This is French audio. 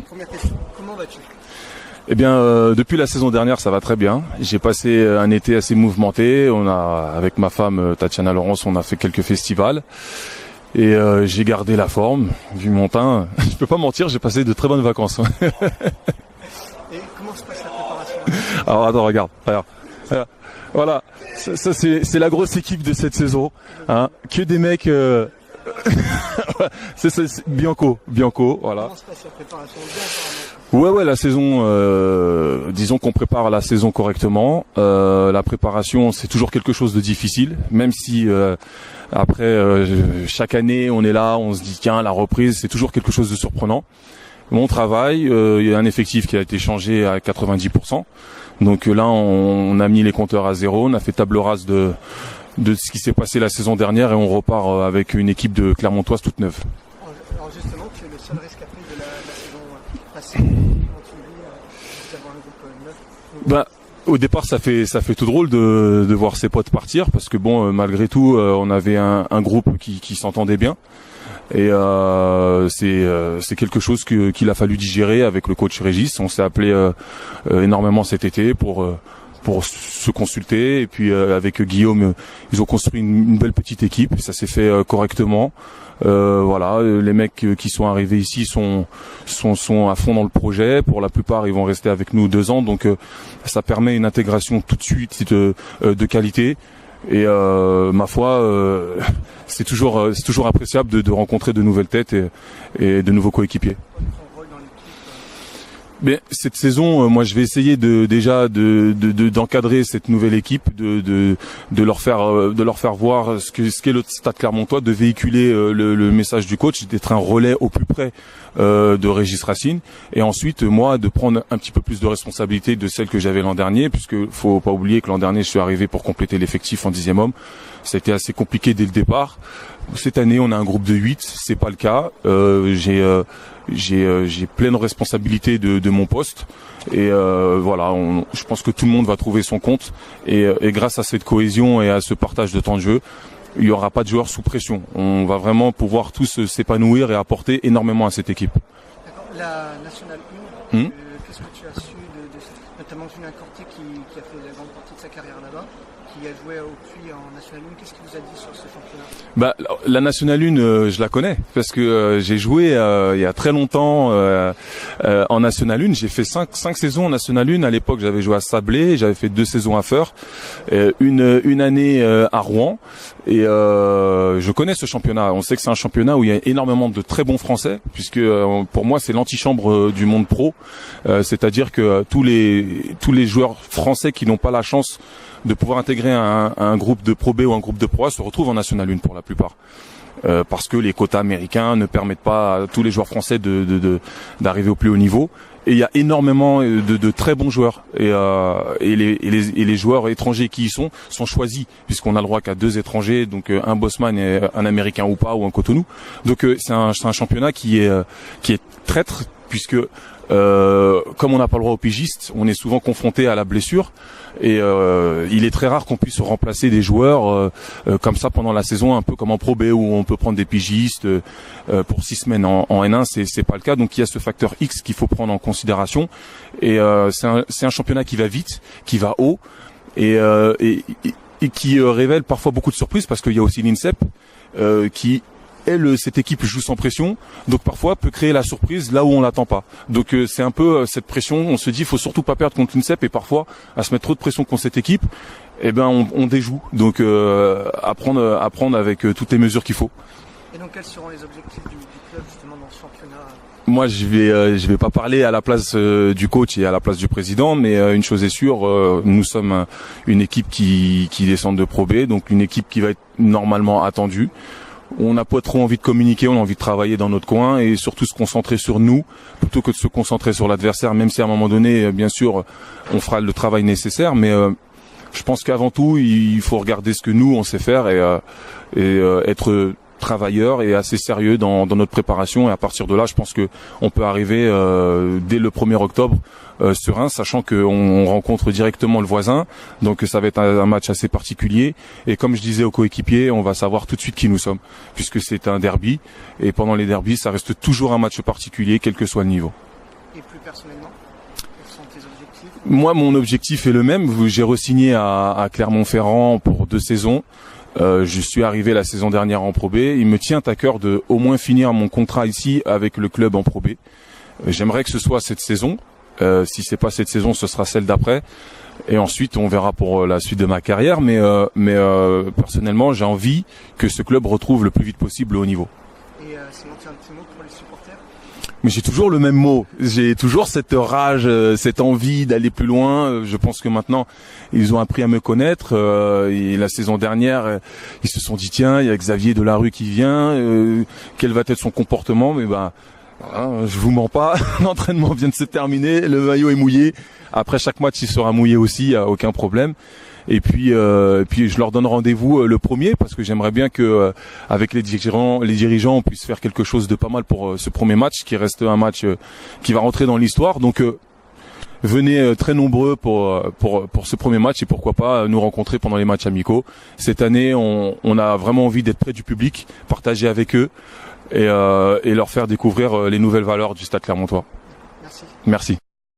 première question, comment vas-tu ? Eh bien, depuis la saison dernière, ça va très bien. J'ai passé un été assez mouvementé. Avec ma femme Tatiana Laurence, on a fait quelques festivals. Et j'ai gardé la forme, vu mon teint. Je peux pas mentir, j'ai passé de très bonnes vacances. Et comment se passe la préparation ? Alors attends, regarde. Voilà, ça c'est la grosse équipe de cette saison. Hein. Que des mecs... c'est Bianco, voilà. Comment se passe la préparation ? Ouais, la saison, disons qu'on prépare la saison correctement. La préparation, c'est toujours quelque chose de difficile, même si après chaque année on est là, on se dit tiens, la reprise, c'est toujours quelque chose de surprenant. Mon travail, il y a un effectif qui a été changé à 90%. Donc là, on a mis les compteurs à zéro, on a fait table rase de ce qui s'est passé la saison dernière et on repart avec une équipe de Clermontoise toute neuve. Alors justement, tu es le seul rescapé de la saison passée. Comment tu vis d'avoir un groupe neuf ? Au départ, ça fait tout drôle de voir ses potes partir parce que bon, malgré tout, on avait un groupe qui s'entendait bien. Et c'est quelque chose qu'il a fallu digérer avec le coach Régis. On s'est appelé énormément cet été pour se consulter et puis avec Guillaume ils ont construit une belle petite équipe, ça s'est fait correctement. Voilà, les mecs qui sont arrivés ici sont à fond dans le projet. Pour la plupart, ils vont rester avec nous 2 ans, donc ça permet une intégration tout de suite de qualité. Et ma foi, c'est toujours appréciable de rencontrer de nouvelles têtes et de nouveaux coéquipiers. Mais cette saison, moi, je vais essayer d'encadrer cette nouvelle équipe, de leur faire voir ce qu'est le Stade Clermontois, de véhiculer le message du coach, d'être un relais au plus près de Régis Racine, et ensuite moi de prendre un petit peu plus de responsabilité de celle que j'avais l'an dernier, puisque faut pas oublier que l'an dernier je suis arrivé pour compléter l'effectif en 10e homme. Ça a été assez compliqué dès le départ. Cette année, on a un groupe de 8, c'est pas le cas. J'ai pleine responsabilité de mon poste et voilà, je pense que tout le monde va trouver son compte et grâce à cette cohésion et à ce partage de temps de jeu, il n'y aura pas de joueurs sous pression. On va vraiment pouvoir tous s'épanouir et apporter énormément à cette équipe. D'accord. La Nationale 1, qu'est-ce que tu as su notamment Julien Corté qui a fait la grande partie de sa carrière là-bas, qui a joué au Puy en Nationale 1, qu'est-ce qu'il vous a dit sur ce championnat ? La Nationale 1, je la connais parce que j'ai joué il y a très longtemps en Nationale 1. J'ai fait 5 saisons en Nationale 1. À l'époque, j'avais joué à Sablé, j'avais fait 2 saisons à Feur, une année à Rouen. Et je connais ce championnat. On sait que c'est un championnat où il y a énormément de très bons Français, puisque pour moi c'est l'antichambre du monde pro. C'est-à-dire que tous les joueurs français qui n'ont pas la chance de pouvoir intégrer un groupe de Pro B ou un groupe de Pro A se retrouvent en National 1 pour la plupart. Parce que les quotas américains ne permettent pas à tous les joueurs français d'arriver au plus haut niveau. Et il y a énormément de très bons joueurs et les joueurs étrangers qui y sont choisis puisqu'on a le droit qu'à 2 étrangers, donc un Bosman et un Américain ou pas ou un Cotonou. Donc c'est un championnat qui est traître puisque comme on n'a pas le droit aux pigistes, on est souvent confronté à la blessure et il est très rare qu'on puisse remplacer des joueurs comme ça pendant la saison, un peu comme en Pro B où on peut prendre des pigistes pour 6 semaines. En N1, c'est pas le cas, donc il y a ce facteur X qu'il faut prendre en considération et c'est un championnat qui va vite, qui va haut et qui révèle parfois beaucoup de surprises parce qu'il y a aussi l'INSEP qui cette équipe joue sans pression, donc parfois peut créer la surprise là où on l'attend pas. Donc c'est un peu cette pression, on se dit il faut surtout pas perdre contre l'INSEP et parfois à se mettre trop de pression contre cette équipe, eh ben on déjoue. Donc apprendre avec toutes les mesures qu'il faut. Et donc quels seront les objectifs du club justement dans ce championnat ? Moi je vais pas parler à la place du coach et à la place du président, mais une chose est sûre, nous sommes une équipe qui descend de Pro B, donc une équipe qui va être normalement attendue. On n'a pas trop envie de communiquer, on a envie de travailler dans notre coin et surtout se concentrer sur nous plutôt que de se concentrer sur l'adversaire, même si à un moment donné, bien sûr, on fera le travail nécessaire. Mais je pense qu'avant tout, il faut regarder ce que nous, on sait faire et être travailleur et assez sérieux dans notre préparation. Et à partir de là, je pense que on peut arriver dès le 1er octobre serein, sachant qu'on rencontre directement le voisin, donc ça va être un match assez particulier. Et comme je disais aux coéquipiers, on va savoir tout de suite qui nous sommes, puisque c'est un derby. Et pendant les derbys, ça reste toujours un match particulier, quel que soit le niveau. Et plus personnellement, quels sont tes objectifs? Moi, mon objectif est le même. J'ai re-signé à Clermont-Ferrand pour 2 saisons. Je suis arrivé la saison dernière en Pro B. Il me tient à cœur de au moins finir mon contrat ici avec le club en Pro B. J'aimerais que ce soit cette saison. Si c'est pas cette saison, ce sera celle d'après. Et ensuite, on verra pour la suite de ma carrière. Mais personnellement, j'ai envie que ce club retrouve le plus vite possible le haut niveau. Et sinon, tu as un petit mot pour les supporters? Mais j'ai toujours le même mot. J'ai toujours cette rage, cette envie d'aller plus loin. Je pense que maintenant, ils ont appris à me connaître. Et la saison dernière, ils se sont dit tiens, il y a Xavier Delarue qui vient. Quel va être son comportement? Mais voilà, je vous mens pas. L'entraînement vient de se terminer. Le maillot est mouillé. Après chaque match, il sera mouillé aussi. Il y a aucun problème. Et puis je leur donne rendez-vous le 1er parce que j'aimerais bien que avec les dirigeants, on puisse faire quelque chose de pas mal pour ce premier match qui reste un match qui va rentrer dans l'histoire. Donc venez très nombreux pour ce premier match et pourquoi pas nous rencontrer pendant les matchs amicaux. Cette année, on a vraiment envie d'être près du public, partager avec eux et leur faire découvrir les nouvelles valeurs du Stade Clermontois. Merci. Merci.